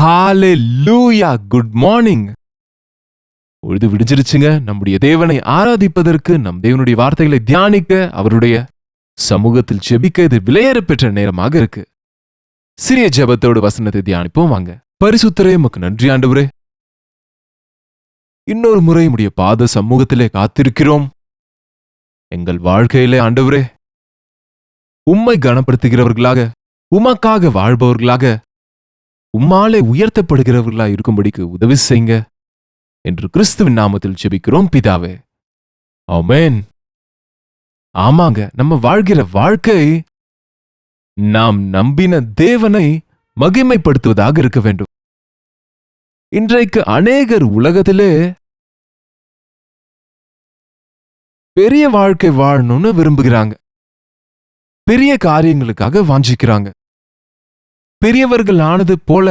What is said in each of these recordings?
ஹalleluya good morning. பொழுது விடிஞ்சிருச்சுங்க. நம்முடைய தேவனை ஆராதிப்பதற்கு, நம் தேவனுடைய வார்த்தைகளை தியானிக்க, அவருடைய சமூகத்தில் ஜெபிக்க இது விலையேற பெற்ற நேரமாக இருக்கு. சிறிய ஜெபத்தோடு வசனத்தை தியானிப்போம் வாங்க. பரிசுத்தரே, உமக்கு நன்றி ஆண்டவரே. இன்னொரு முறை உம்முடைய பாத சமூகத்திலே காத்திருக்கிறோம். எங்கள் வாழ்க்கையிலே ஆண்டவரே, உம்மை கனப்படுத்துகிறவர்களாக, உமக்காக வாழ்பவர்களாக, உம்மாலே உயர்த்தப்படுகிறவர்களாக இருக்கும்படிக்கு உதவி செய்யுங்க என்று கிறிஸ்துவின் நாமத்தில் ஜெபிக்கிறோம் பிதாவே. ஆமென். ஆமாங்க, நம்ம வாழ்கிற வாழ்க்கை நாம் நம்பின தேவனை மகிமைப்படுத்துவதாக இருக்க வேண்டும். இன்றைக்கு அநேகர் உலகத்திலே பெரிய வாழ்க்கை வாழணும்னு விரும்புகிறாங்க. பெரிய காரியங்களுக்காக வாஞ்சிக்கிறாங்க. பெரியவர்கள் ஆனது போல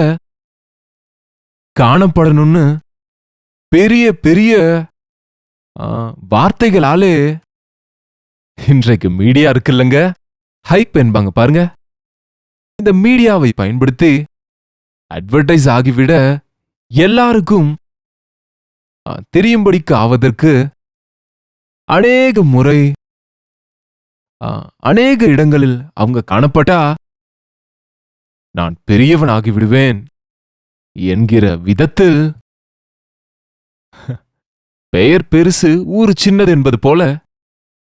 காணப்படணும்னு பெரிய பெரிய வார்த்தைகளாலே இன்றைக்கு மீடியா இருக்குல்லங்க, ஹைப் என்பாங்க பாருங்க. இந்த மீடியாவை பயன்படுத்தி அட்வர்டைஸ் ஆகிவிட, எல்லாருக்கும் தெரியும்படிக்கு ஆவதற்கு அநேக முறை அநேக இடங்களில் அவங்க காணப்பட்டா நான் பெரியவன் ஆகிவிடுவேன் என்கிற விதத்தில், பெயர் பெருசு ஊரு சின்னது என்பது போல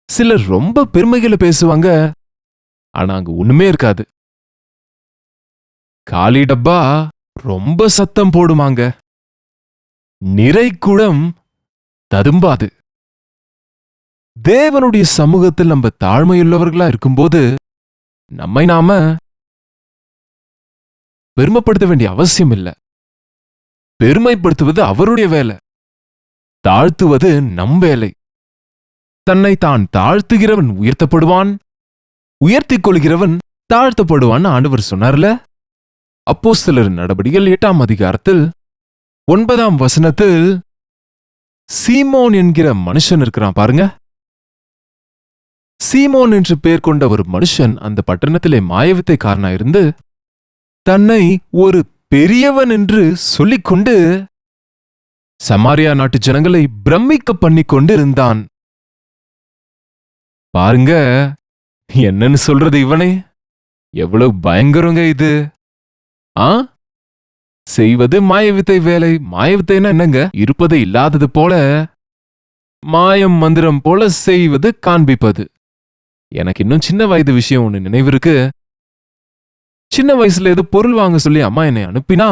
சிலர் ரொம்ப பெருமைகளை பேசுவாங்க. ஆனா அங்க ஒண்ணுமே இருக்காது. காலி டப்பா ரொம்ப சத்தம் போடுமாங்க, நிறை குடம் ததும்பாது. தேவனுடைய சமூகத்தில் நம்ம தாழ்மையுள்ளவர்களா இருக்கும்போது நம்மை நாம பெருமைப்படுத்த வேண்டிய அவசியம் இல்லை. பெருமைப்படுத்துவது அவருடைய வேலை, தாழ்த்துவது நம் வேலை. தன்னை தான் தாழ்த்துகிறவன் உயர்த்தப்படுவான், உயர்த்திக் கொள்கிறவன் தாழ்த்தப்படுவான் ஆண்டவர் சொன்னார்ல. அப்போஸ்தலர் நடபடிகள் 8ஆம் அதிகாரத்தில் 9ஆம் வசனத்தில் சீமோன் என்கிற மனுஷன் இருக்கிறான் பாருங்க. சீமோன் என்று பெயர் கொண்ட ஒரு மனுஷன் அந்த பட்டணத்திலே மாயவித்தைக்காரனா இருந்து தன்னை ஒரு பெரியவன் என்று சொல்லிக்கொண்டு சமாரியா நாட்டு ஜனங்களை பிரமிக்க பண்ணிக்கொண்டு இருந்தான். பாருங்க, என்னன்னு சொல்றது இவனே, எவ்வளவு பயங்கரங்க இது. செய்வது மாயவித்தை வேலை. மாயவித்தைன்னா என்னங்க? இருப்பது இல்லாதது போல, மாயம் மந்திரம் போல செய்வது, காண்பிப்பது. எனக்கு இன்னும் சின்ன வயது விஷயம் ஒண்ணு நினைவிருக்கு. சின்ன வயசுல ஏதோ பொருள் வாங்க சொல்லி அம்மா என்னை அனுப்பினா,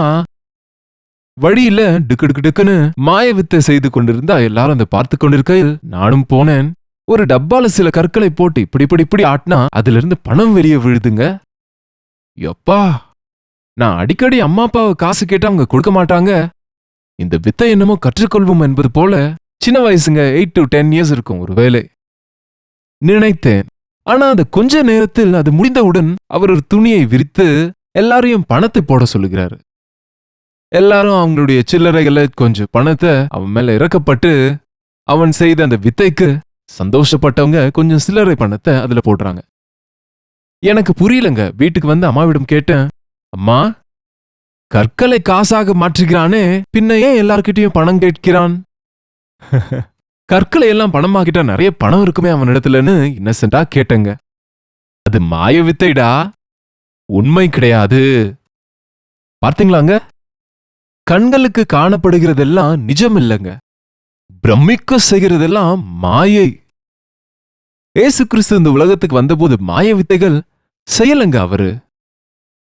வழியில டிக்கு டிக்குன்னு மாயவித்தை செய்து கொண்டிருந்தா எல்லாரும் அதை பார்த்து கொண்டிருக்கையில் நானும் போனேன். ஒரு டப்பால சில கற்களை போட்டு இப்படி இப்படி இப்படி ஆட்டினா அதுல இருந்து பணம் வெளியே விழுதுங்க. எப்பா, நான் அடிக்கடி அம்மா அப்பாவை காசு கேட்டா அவங்க கொடுக்க மாட்டாங்க. இந்த வித்தை என்னமோ கற்றுக்கொள்வோம் என்பது போல, சின்ன வயசுங்க, 8 to 10 years இருக்கும் ஒருவேளை, நினைத்தேன். ஆனா அந்த கொஞ்ச நேரத்தில் அது முடிந்தவுடன் அவர் ஒரு துணியை விரித்து எல்லாரையும் பணத்தை போட சொல்லுகிறாரு. எல்லாரும் அவங்களுடைய சில்லறைகளை கொஞ்சம் பணத்தை அவன் மேல இறக்கப்பட்டு அவன் செய்த அந்த வித்தைக்கு சந்தோஷப்பட்டவங்க கொஞ்சம் சில்லறை பணத்தை அதுல போடுறாங்க. எனக்கு புரியலங்க. வீட்டுக்கு வந்து அம்மாவிடம் கேட்டேன், அம்மா, கற்களை காசாக மாற்றுகிறானே, பின்ன ஏன் எல்லார்கிட்டயும் பணம் கேட்கிறான்? கற்களை எல்லாம் பணமாக்கிட்டா நிறைய பணம் இருக்குமே அவனிடத்துலன்னு இன்னசென்டா கேட்டங்க. அது மாய வித்தைடா, உண்மை கிடையாது. பார்த்தீங்களாங்க, கண்களுக்கு காணப்படுகிறதெல்லாம் நிஜம் இல்லைங்க. பிரமிக்க செய்கிறதெல்லாம் மாயை. ஏசு கிறிஸ்து இந்த உலகத்துக்கு வந்தபோது மாய வித்தைகள் செய்யலங்க அவரு.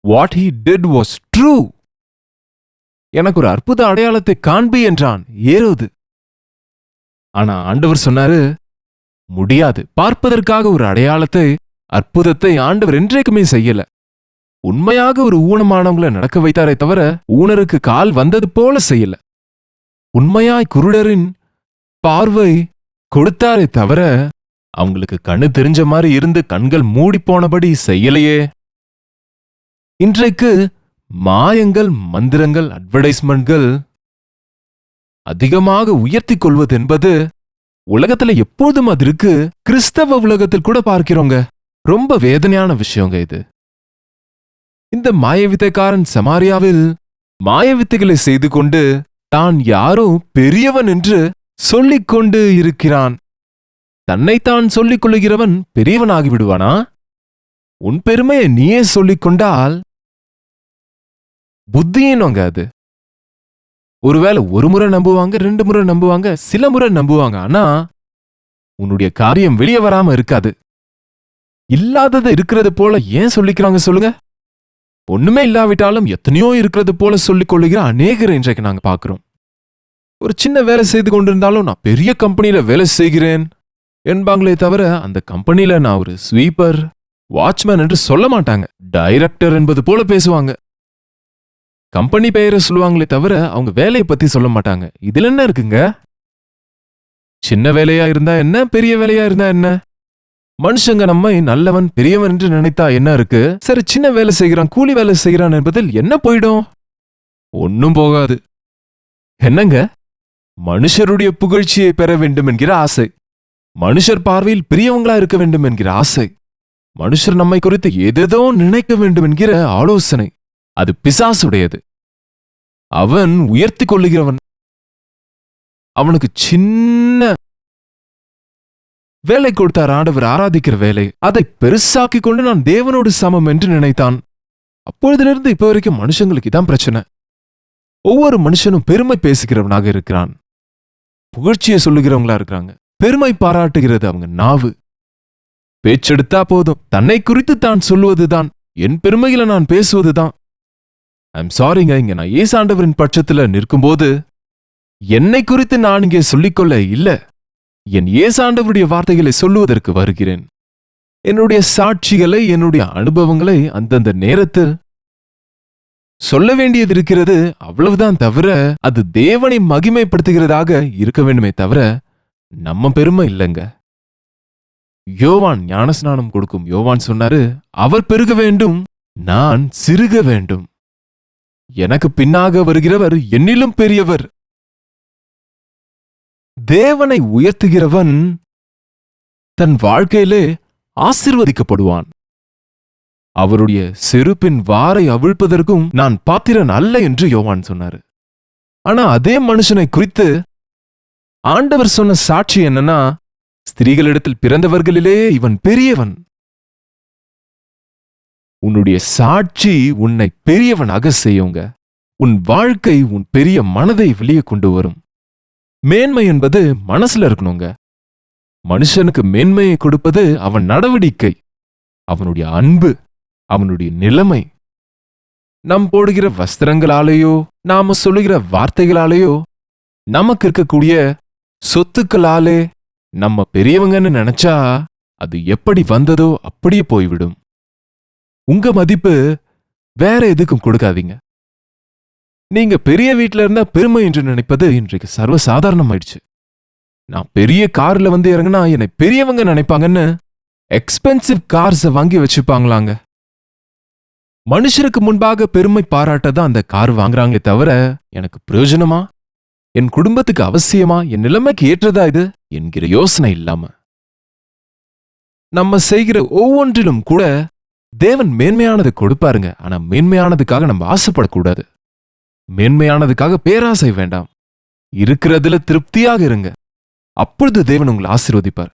What he did was true. எனக்கு ஒரு அற்புத அடையாளத்தை காண்பி என்றான் ஏரோது. ஆனா ஆண்டவர் சொன்னாரு, முடியாது. பார்ப்பதற்காக ஒரு அடையாளத்தை, அற்புதத்தை ஆண்டவர் என்றைக்குமே செய்யல. உண்மையாக ஒரு ஊனமானவங்களை நடக்க வைத்தாரே தவிர ஊனருக்கு கால் வந்தது போல செய்யல. உண்மையாய் குருடரின் பார்வை கொடுத்தாரே தவிர அவங்களுக்கு கண்ணு தெரிஞ்ச மாதிரி இருந்து கண்கள் மூடி போனபடி செய்யலையே. இன்றைக்கு மாயங்கள், மந்திரங்கள், அட்வர்டைஸ்மெண்ட்கள் அதிகமாக உயர்த்தி கொள்வது என்பது உலகத்துல எப்போதும் அது இருக்கு. கிறிஸ்தவ உலகத்தில் கூட பார்க்கிறோங்க. ரொம்ப வேதனையான விஷயங்க இது. இந்த மாயவித்தைக்காரன் சமாரியாவில் மாயவித்தைகளை செய்து கொண்டு தான் யாரோ பெரியவன் என்று சொல்லிக் கொண்டு இருக்கிறான். தன்னைத்தான் சொல்லிக் கொள்ளுகிறவன் பெரியவனாகி விடுவானா? உன் பெருமையை நீயே சொல்லிக் கொண்டால் புத்தியினோங்க அது. ஒருவேளை ஒரு முறை நம்புவாங்க, 2 முறை நம்புவாங்க, சில முறை நம்புவாங்க. ஆனா உன்னுடைய காரியம் வெளியே வராம இருக்காது. இல்லாதது இருக்கிறது போல ஏன் சொல்லிக்கிறாங்க சொல்லுங்க? ஒண்ணுமே இல்லாவிட்டாலும் எத்தனையோ இருக்கிறது போல சொல்லிக் கொள்ளுகிற அநேகர் இன்றைக்கு நாங்க பார்க்கிறோம். ஒரு சின்ன வேலை செய்து கொண்டிருந்தாலும் நான் பெரிய கம்பெனியில வேலை செய்கிறேன் என்பாங்களே தவிர அந்த கம்பெனியில நான் ஒரு ஸ்வீப்பர், வாட்ச்மேன் என்று சொல்ல மாட்டாங்க. டைரக்டர் என்பது போல பேசுவாங்க. கம்பெனி பெயரை சொல்லுவாங்களே தவிர அவங்க வேலையை பத்தி சொல்ல மாட்டாங்க. இதுல என்ன இருக்குங்க? சின்ன வேலையா இருந்தா என்ன, பெரிய வேலையா இருந்தா என்ன? மனுஷங்க நம்மை நல்லவன் பெரியவன் என்று நினைத்தா என்ன இருக்கு? சரி, சின்ன வேலை செய்கிறான், கூலி வேலை செய்கிறான் என்பதில் என்ன போயிடும்? ஒன்னும் போகாது. என்னங்க? மனுஷருடைய புகழ்ச்சியை பெற வேண்டும் என்கிற ஆசை, மனுஷர் பார்வையில் பெரியவங்களா இருக்க வேண்டும் என்கிற ஆசை, மனுஷர் நம்மை குறித்து ஏதேதோ நினைக்க வேண்டும் என்கிற ஆலோசனை, அது பிசாசுடையது. அவன் உயர்த்தி கொள்ளுகிறவன். அவனுக்கு சின்ன வேலை கொடுத்தார் ஆண்டவர், ஆராதிக்கிற வேலை. அதை பெருசாக்கி கொண்டு நான் தேவனோடு சமம் என்று நினைத்தான். அப்பொழுதிலிருந்து இப்ப வரைக்கும் மனுஷங்களுக்கு இதான் பிரச்சனை. ஒவ்வொரு மனுஷனும் பெருமை பேசுகிறவனாக இருக்கிறான், புகழ்ச்சியை சொல்லுகிறவங்களா இருக்கிறாங்க. பெருமை பாராட்டுகிறது அவங்க நாவு. பேச்செடுத்தா போதும், தன்னை குறித்து தான் சொல்லுவதுதான், என் பெருமையில நான் பேசுவதுதான். ஐம் சாரிங்க, இங்க நான் ஏசாண்டவரின் பட்சத்துல நிற்கும்போது என்னை குறித்து நான் இங்கே சொல்லிக்கொள்ள இல்ல, என் ஏசாண்டவருடைய வார்த்தைகளை சொல்லுவதற்கு வருகிறேன். என்னுடைய சாட்சிகளை, என்னுடைய அனுபவங்களை அந்தந்த நேரத்தில் சொல்ல வேண்டியது இருக்கிறது, அவ்வளவுதான். தவிர அது தேவனை மகிமைப்படுத்துகிறதாக இருக்க வேண்டுமே தவிர நம்ம பெருமை இல்லைங்க. யோவான் ஞானஸ்நானம் கொடுக்கும் யோவான் சொன்னாரு, அவர் பெருக வேண்டும், நான் சிறுக வேண்டும். எனக்கு பின்னாக வருகிறவர் என்னிலும் பெரியவர். தேவனை உயர்த்துகிறவன் தன் வாழ்க்கையிலே ஆசீர்வதிக்கப்படுவான். அவருடைய செருப்பின் வாரை அவிழ்ப்பதற்கும் நான் பாத்திரன் அல்ல என்று யோவான் சொன்னாரு. ஆனா அதே மனுஷனை குறித்து ஆண்டவர் சொன்ன சாட்சி என்னன்னா, ஸ்திரீகளிடத்தில் பிறந்தவர்களிலே இவன் பெரியவன். உன்னுடைய சாட்சி உன்னை பெரியவனாக செய்யுங்க. உன் வாழ்க்கை உன் பெரிய மனதை வெளியே கொண்டு வரும். மேன்மை என்பது மனசுல இருக்கணுங்க. மனுஷனுக்கு மேன்மையை கொடுப்பது அவன் நடவடிக்கை, அவனுடைய அன்பு, அவனுடைய நிலைமை. நம் போடுகிற வஸ்திரங்களாலேயோ, நாம சொல்லுகிற வார்த்தைகளாலேயோ, நமக்கு இருக்கக்கூடிய சொத்துக்களாலே நம்ம பெரியவங்கன்னு நினைச்சா அது எப்படி வந்ததோ அப்படியே போய்விடும். உங்க மதிப்பு வேற எதுக்கும் கொடுக்காதீங்க. நீங்க பெரிய வீட்டுல இருந்தா பெருமை என்று நினைப்பது இன்றைக்கு சர்வசாதாரணமாயிடுச்சு. நான் பெரிய கார்ல வந்து இறங்கினா என்னை பெரியவங்க நினைப்பாங்கன்னு எக்ஸ்பென்சிவ் கார்ஸை வாங்கி வச்சுப்பாங்களாங்க. மனுஷருக்கு முன்பாக பெருமை பாராட்டதான் அந்த கார் வாங்குறாங்களே தவிர எனக்கு பிரயோஜனமா, என் குடும்பத்துக்கு அவசியமா, என் நிலைமைக்கு ஏற்றதா இது என்கிற யோசனை இல்லாம நம்ம செய்கிற ஒவ்வொன்றிலும் கூட தேவன் மேன்மையானது கொடுப்பாருங்க. ஆனா மேன்மையானதுக்காக நம்ம ஆசைப்படக்கூடாது. மேன்மையானதுக்காக பேராசை வேண்டாம். இருக்கிறதுல திருப்தியாக இருங்க. அப்பொழுது தேவன் உங்களை ஆசீர்வதிப்பார்.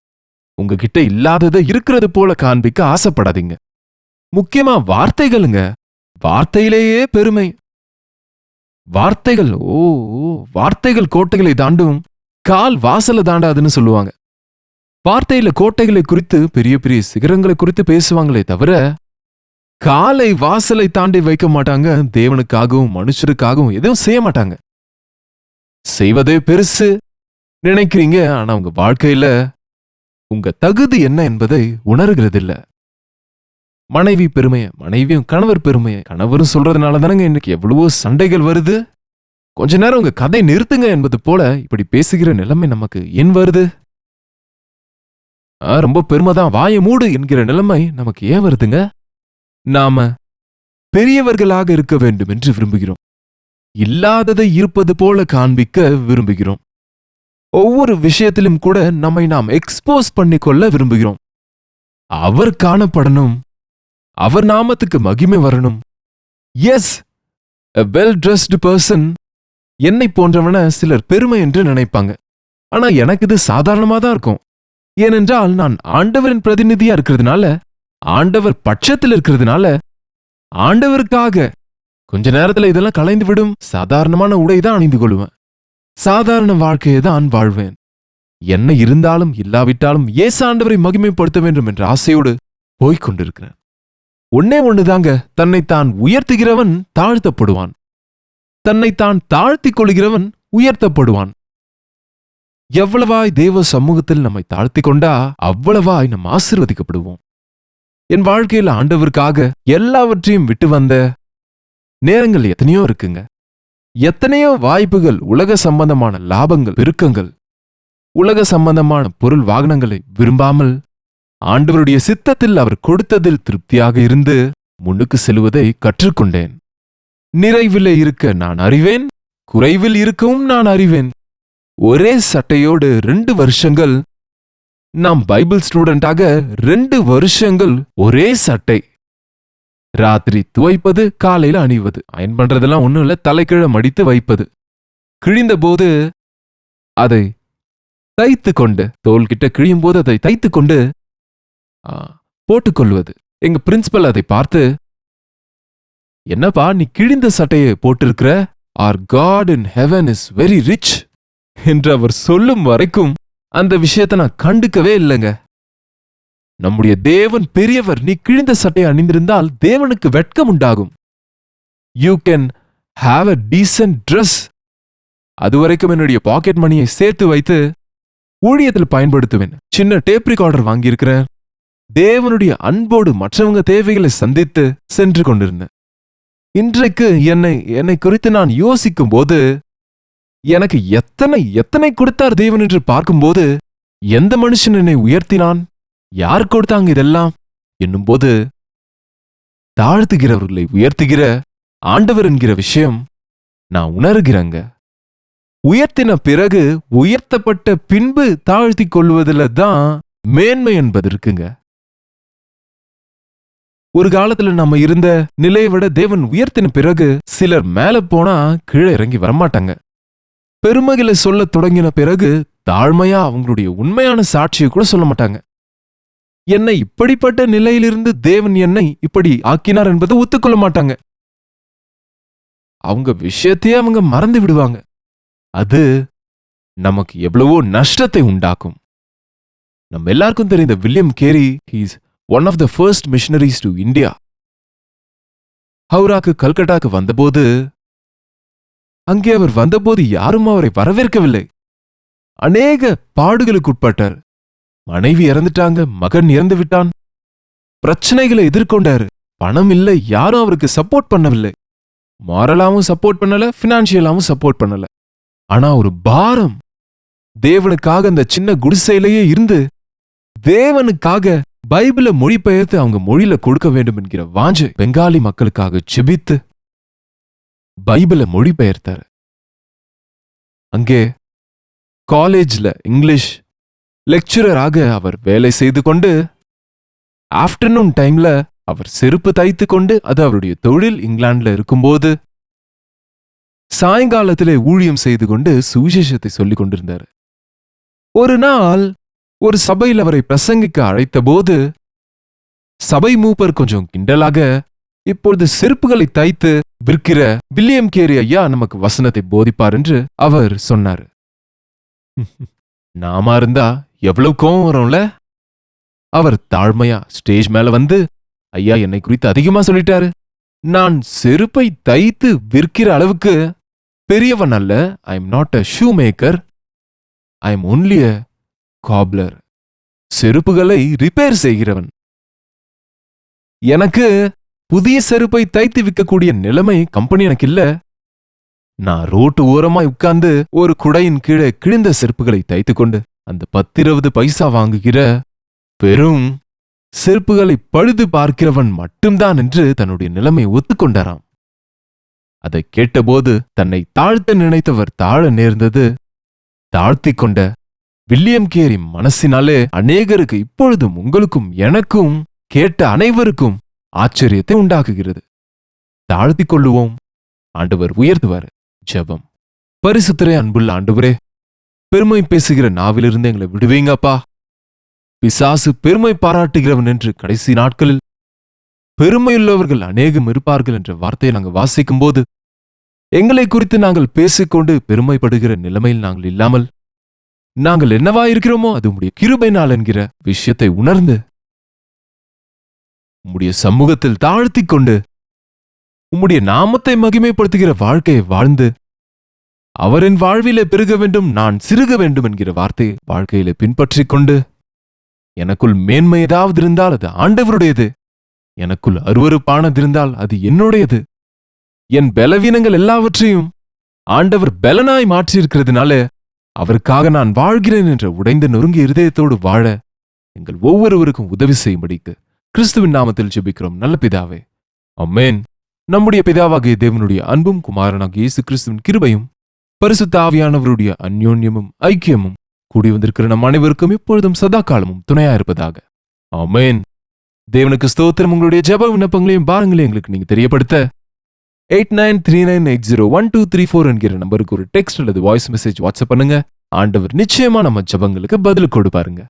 உங்ககிட்ட இல்லாததை இருக்கிறது போல காண்பிக்க ஆசைப்படாதீங்க. முக்கியமா வார்த்தைகளுங்க. வார்த்தையிலேயே பெருமை. வார்த்தைகள் வார்த்தைகள் கோட்டைகளை தாண்டும், கால் வாசலை தாண்டாதுன்னு சொல்லுவாங்க. வார்த்தையில கோட்டைகளை குறித்து, பெரிய பெரிய சிகரங்களை குறித்து பேசுவாங்களே தவிர காலை வாசலை தாண்டி வைக்க மாட்டாங்க. தேவனுக்காகவும் மனுஷருக்காகவும் எதுவும் செய்ய மாட்டாங்க. செய்வதே பெருசு நினைக்கிறீங்க, ஆனா உங்க வாழ்க்கையில உங்க தகுதி என்ன என்பதை உணர்கிறதில்ல. மனைவி பெருமைய மனைவியும், கணவர் பெருமைய கணவரும் சொல்றதுனால தானங்க இன்னைக்கு எவ்வளவோ சண்டைகள் வருது. கொஞ்ச நேரம் உங்க கதை நிறுத்துங்க என்பது போல இப்படி பேசுகிற நிலைமை நமக்கு ஏன் வருது? ரொம்ப பெருமைதான், வாய மூடு என்கிற நிலைமை நமக்கு ஏன் வருதுங்க? நாம பெரியவர்களாக இருக்க வேண்டும் என்று விரும்புகிறோம். இல்லாததை இருப்பது போல காண்பிக்க விரும்புகிறோம். ஒவ்வொரு விஷயத்திலும் கூட நம்மை நாம் எக்ஸ்போஸ் பண்ணிக்கொள்ள விரும்புகிறோம். அவர் காணப்படணும், அவர் நாமத்துக்கு மகிமை வரணும். எஸ், A well-dressed person என்னை போன்றவன சிலர் பெருமை என்று நினைப்பாங்க. ஆனா எனக்கு இது சாதாரணமா தான் இருக்கும். ஏனென்றால் நான் ஆண்டவரின் பிரதிநிதியா இருக்கிறதுனால, ஆண்டவர் பட்சத்தில் இருக்கிறதுனால, ஆண்டவருக்காக கொஞ்ச நேரத்துல இதெல்லாம் கலைந்து விடும் சாதாரணமான உடை தான் அணிந்து கொள்வேன். சாதாரண வாழ்க்கையை தான் வாழ்வேன். என்ன இருந்தாலும் இல்லாவிட்டாலும் இயேசு ஆண்டவரை மகிமைப்படுத்த வேண்டும் என்ற ஆசையோடு போய்க் கொண்டிருக்கிறேன். ஒன்னே ஒண்ணுதாங்க, தன்னைத்தான் உயர்த்துகிறவன் தாழ்த்தப்படுவான், தன்னைத்தான் தாழ்த்திக் கொள்கிறவன் உயர்த்தப்படுவான். எவ்வளவாய் தேவ சமூகத்தில் நம்மை தாழ்த்தி கொண்டா அவ்வளவாய் நம்ம ஆசீர்வதிக்கப்படுவோம். என் வாழ்க்கையில் ஆண்டவருக்காக எல்லாவற்றையும் விட்டு வந்த நேரங்கள் எத்தனையோ இருக்குங்க. எத்தனையோ வாய்ப்புகள், உலக சம்பந்தமான லாபங்கள், பெருக்கங்கள், உலக சம்பந்தமான பொருள் வாகனங்களை விரும்பாமல் ஆண்டவருடைய சித்தத்தில் அவர் கொடுத்ததில் திருப்தியாக இருந்து முன்னுக்கு செல்வதை கற்றுக்கொண்டேன். நிறைவில் இருக்க நான் அறிவேன், குறைவில் இருக்கவும் நான் அறிவேன். ஒரே சட்டையோடு 2 வருஷங்கள், நாம் பைபிள் ஸ்டூடெண்டாக 2 வருஷங்கள் ஒரே சட்டை, ராத்திரி துவைப்பது, காலையில அணிவது, அயன் பண்றதெல்லாம் ஒண்ணும் இல்ல, தலைக்கீழ மடித்து வைப்பது, கிழிந்த போது அதை தைத்து கொண்டு, தோள்கிட்ட கிழியும் போது அதை தைத்து கொண்டு போட்டுக்கொள்வது. எங்க பிரின்சிபல் அதை பார்த்து, என்னப்பா நீ கிழிந்த சட்டையை போட்டிருக்கிற, our God in heaven is very rich என்று அவர் சொல்லும் வரைக்கும் அந்த விஷயத்தை நான் கண்டுக்கவே இல்லைங்க. நம்முடைய தேவன் பெரியவர், நீ கிழிந்த சட்டையை அணிந்திருந்தால் தேவனுக்கு வெட்கம் உண்டாகும். You can have a decent dress. அதுவரைக்கும் என்னுடைய பாக்கெட் மணியை சேர்த்து வைத்து ஊழியத்தில் பயன்படுத்துவேன். சின்ன டேப் ரெக்கார்டர் வாங்கியிருக்கிறேன். தேவனுடைய அன்போடு மற்றவங்க தேவைகளை சந்தித்து சென்று கொண்டிருந்தேன். இன்றைக்கு என்னை குறித்து நான் யோசிக்கும் போது, எனக்கு எத்தனை கொடுத்தார் தேவன் என்று பார்க்கும்போது, எந்த மனுஷன் என்னை உயர்த்தினான், யார் கொடுத்தாங்க இதெல்லாம் என்னும்போது, தாழ்த்துகிறவர்களை உயர்த்துகிற ஆண்டவர் என்கிற விஷயம் நான் உணர்கிறேங்க. உயர்த்தின பிறகு உயர்த்தப்பட்ட பின்பு தாழ்த்தி கொள்வதில் தான் மேன்மை என்பது இருக்குங்க. ஒரு காலத்துல நம்ம இருந்த நிலையை விட தேவன் உயர்த்தின பிறகு சிலர் மேல போனா கீழே இறங்கி வரமாட்டாங்க. பெருமைகளை சொல்ல தொடங்கின பிறகு தாழ்மையா அவங்களுடைய உண்மையான சாட்சியை கூட சொல்ல மாட்டாங்க. என்னை இப்படிப்பட்ட நிலையிலிருந்து தேவன் என்னை இப்படி ஆக்கினார் என்பதை ஒத்துக்கொள்ள மாட்டாங்க. அவங்க விஷயத்தையே அவங்க மறந்து விடுவாங்க. அது நமக்கு எவ்வளவோ நஷ்டத்தை உண்டாக்கும். நம்ம எல்லாருக்கும் தெரிந்த William carry, he is one of the first missionaries to India. ஹவுராக்கு கல்கட்டாக்கு வந்தபோது, அங்கே அவர் வந்தபோது யாரும் அவரை வரவேற்கவில்லை. அநேக பாடுகளுக்குட்பட்டார். மனைவி இறந்துட்டாங்க, மகன் இறந்து விட்டான், பிரச்சனைகளை எதிர்கொண்டாரு. பணம் இல்லை, யாரும் அவருக்கு சப்போர்ட் பண்ணவில்லை. மாரலாவும் சப்போர்ட் பண்ணல, பினான்சியலாவும் சப்போர்ட் பண்ணல. ஆனா ஒரு பாரம், தேவனுக்காக அந்த சின்ன குடிசையிலேயே இருந்து தேவனுக்காக பைபிளை மொழிபெயர்த்து அவங்க மொழியில கொடுக்க வேண்டும் என்கிற வாஞ்சை, பெங்காலி மக்களுக்காக செபித்து பைபிளை மொழிபெயர்த்தார். அங்கே காலேஜ்ல இங்கிலீஷ் லெக்சரராக அவர் வேலை செய்து கொண்டு, ஆஃப்டர்நூன் டைம்ல அவர் செருப்பு தைத்து கொண்டு, அது அவருடைய தொழில் இங்கிலாந்துல இருக்கும்போது, சாயங்காலத்திலே ஊழியம் செய்து கொண்டு சுவிசேஷத்தை சொல்லிக் கொண்டிருந்தார். ஒரு நாள் ஒரு சபையில் அவரை பிரசங்கிக்க அழைத்த போது, சபை மூப்பர் கொஞ்சம் கிண்டலாக, இப்பொழுது செருப்புகளை தைத்து விற்கிற வில்லியம் கேரி ஐயா நமக்கு வசனத்தை போதிப்பார் என்று அவர் சொன்னார். நாம இருந்தா எவ்வளவு கோபம் வரும்ல. அவர் தாழ்மையா ஸ்டேஜ் மேல வந்து, ஐயா என்னை குறித்து அதிகமா சொல்லிட்டாரு, நான் செருப்பை தைத்து விற்கிற அளவுக்கு பெரியவன் அல்ல, I am not a shoe maker, I am only a cobbler, செருப்புகளை ரிப்பேர் செய்கிறவன். எனக்கு புதிய செருப்பை தைத்து விற்கக்கூடிய நிலைமை கம்பெனி எனக்கு இல்ல. நான் ரோட்டு ஓரமாய் உட்கார்ந்து ஒரு குடையின் கீழே கிழிந்த செருப்புகளை தைத்து கொண்டு அந்த 10-20 பைசா வாங்குகிற பெரும் செருப்புகளை பழுது பார்க்கிறவன் மட்டும்தான் என்று தன்னுடைய நிலைமை ஒத்துக்கொண்டாராம். அதை கேட்டபோது தன்னை தாழ்த்த நினைத்தவர் தாழ நேர்ந்தது. தாழ்த்தி கொண்ட வில்லியம் கேரி மனசினாலே அநேகருக்கு, இப்பொழுதும் உங்களுக்கும் எனக்கும் கேட்ட அனைவருக்கும் ஆச்சரியத்தை உண்டாக்குகிறது. தாழ்த்திக் கொள்ளுவோம், ஆண்டவர் உயர்த்துவாரு. ஜெபம். பரிசுத்தரே, அன்புள்ள ஆண்டவரே, பெருமை பேசுகிற நாவிலிருந்து எங்களை விடுவீங்கப்பா. பிசாசு பெருமை பாராட்டுகிறவன் என்று கடைசி நாட்களில் பெருமையுள்ளவர்கள் அநேகம் இருப்பார்கள் என்ற வார்த்தையை நாங்கள் வாசிக்கும் போது எங்களை குறித்து நாங்கள் பேசிக்கொண்டு பெருமைப்படுகிற நிலைமையில் நாங்கள் இல்லாமல் நாங்கள் என்னவா இருக்கிறோமோ அது உம்முடைய கிருபையினால் என்கிற விஷயத்தை உணர்ந்து உம்முடைய சமூகத்தில் தாழ்த்திக் கொண்டு உம்முடைய நாமத்தை மகிமைப்படுத்துகிற வாழ்க்கையை வாழ்ந்து அவரின் வாழ்விலே பெருக வேண்டும், நான் சிறுக வேண்டும் என்கிற வார்த்தையை வாழ்க்கையிலே பின்பற்றிக் கொண்டு எனக்குள் மேன்மை ஏதாவது இருந்தால் அது ஆண்டவருடையது, எனக்குள் அருவருப்பானது இருந்தால் அது என்னுடையது. என் பலவீனங்கள் எல்லாவற்றையும் ஆண்டவர் பலனாய் மாற்றியிருக்கிறதுனால அவருக்காக நான் வாழ்கிறேன் என்ற உடைந்த நொறுங்கிய இருதயத்தோடு வாழ எங்கள் ஒவ்வொருவருக்கும் உதவி செய்யும்படிக்கு கிறிஸ்துவின் நாமத்தில் ஜெபிக்கிறோம் நல்ல பிதாவே, ஆமென். நம்முடைய பிதாவாகிய தேவனுடைய அன்பும் குமாரனாகிய இயேசு கிறிஸ்துவின் கிருபையும் பரிசுத்த ஆவியானவருடைய அந்யோன்யமும் ஐக்கியமும் கூடி வந்திருக்கிற நம் அனைவருக்கும் இப்பொழுதும் சதா காலமும் துணையா இருப்பதாக, ஆமென். தேவனுக்கு ஸ்தோத்திரம். உங்களுடைய ஜெப விண்ணப்பங்களையும் பாரங்களையும் எங்களுக்கு நீங்க தெரியப்படுத்த 8939801234 என்கிற நம்பருக்கு ஒரு டெக்ஸ்ட் அல்லது வாய்ஸ் மெசேஜ் வாட்ஸ்அப் பண்ணுங்க. ஆண்டவர் நிச்சயமா நம்ம ஜெபங்களுக்கு பதில் கொடுப்பாருங்க.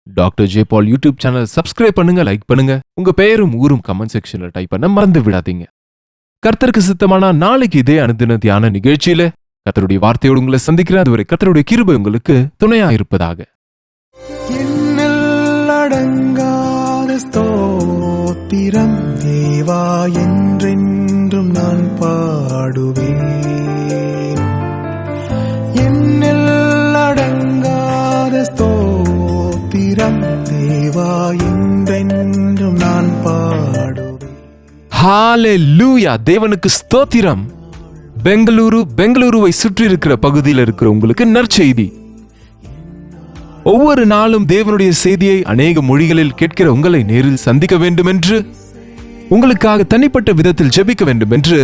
டாக்டர் ஜே பால் யூடியூப் சேனல் சப்ஸ்கிரைப் பண்ணுங்க, லைக் பண்ணுங்க. உங்க பெயரும் ஊரும் கமெண்ட் செக்ஷன்ல டைப் பண்ண மறந்து விடாதீங்க. கர்த்தருக்கு சித்தமானா நாளைக்கு இதே அனுதின தியான நிகழ்ச்சியில கர்த்தருடைய வார்த்தையோடு உங்களை சந்திக்கிறேன். அதுவரை கர்த்தருடைய கிருபை உங்களுக்கு துணையா இருப்பதாக. அடங்காத ஸ்தோத்திரம் தேவா என்றென்றும் நான் பாடுவேன். என்னில் அடங்காத ஸ்தோத்திரம் தேவா என்றென்றும் நான் பாடுவேன். ஹalleluya. தேவனுக்கு ஸ்தோத்திரம். பெங்களூருவை சுற்றி இருக்கிற பகுதியில் இருக்கிற உங்களுக்கு நற்செய்தி. ஒவ்வொரு நாளும் தேவனுடைய செய்தியை அநேக மொழிகளில் கேட்கிற உங்களை நேரில் சந்திக்க வேண்டும் என்று, உங்களுக்காக தனிப்பட்ட விதத்தில் ஜெபிக்க வேண்டும் என்று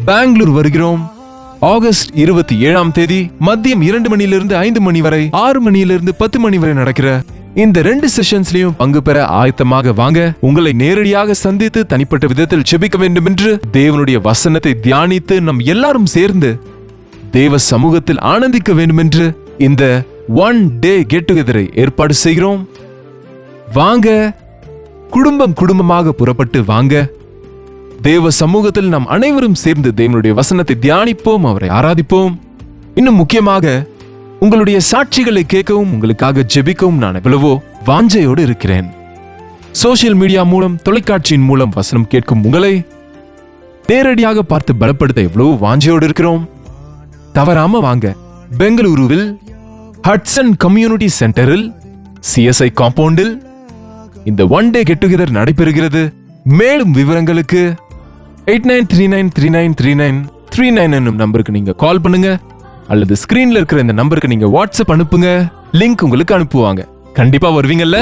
பெங்களூர் வருகிறோம். ஆகஸ்ட் 27ஆம் தேதி மதியம் 2 மணியிலிருந்து 5 மணி வரை, 6 மணியிலிருந்து 10 மணி வரை நடக்கிற இந்த 2 செஷன்ஸ்லயும் பங்கு பெற ஆயத்தமாக வாங்க. உங்களை நேரடியாக சந்தித்து தனிப்பட்ட விதத்தில் ஜெபிக்க வேண்டும் என்று, தேவனுடைய வசனத்தை தியானித்து நம் எல்லாரும் சேர்ந்து தேவ சமூகத்தில் ஆனந்திக்க வேண்டும் என்று இந்த 1 day get together ஏற்பாடு செய்கிறோம். வாங்க, குடும்பமாக புறப்பட்டு வாங்க. தேவ சமூகத்தில் நாம் அனைவரும் சேர்ந்து தேவனுடைய வசனத்தை தியானிப்போம், அவரை ஆராதிப்போம். இன்னும் முக்கியமாக உங்களுடைய சாட்சிகளை கேட்கவும் உங்களுக்காக ஜெபிக்கவும் நான் எவ்வளவோ வாஞ்சையோடு இருக்கிறேன். சோசியல் மீடியா மூலம், தொலைக்காட்சியின் மூலம் வசனம் கேட்கும் உங்களை நேரடியாக பார்த்து பலப்படுத்த எவ்வளவோ வாஞ்சையோடு இருக்கிறோம். தவறாம வாங்க. பெங்களூருவில் ஹட்சன் கம்யூனிட்டி சென்டரில் CSI காம்பவுண்டில் இந்த 1 day get together நடைபெறுகிறது. மேலும் விவரங்களுக்கு 8939393939 என்னும் நம்பருக்கு நீங்க கால் பண்ணுங்க, அல்லது ஸ்கிரீன்ல இருக்கிற இந்த நம்பருக்கு நீங்க வாட்ஸ்அப் அனுப்புங்க. லிங்க் உங்களுக்கு அனுப்புவாங்க. கண்டிப்பா வருவீங்கல்ல?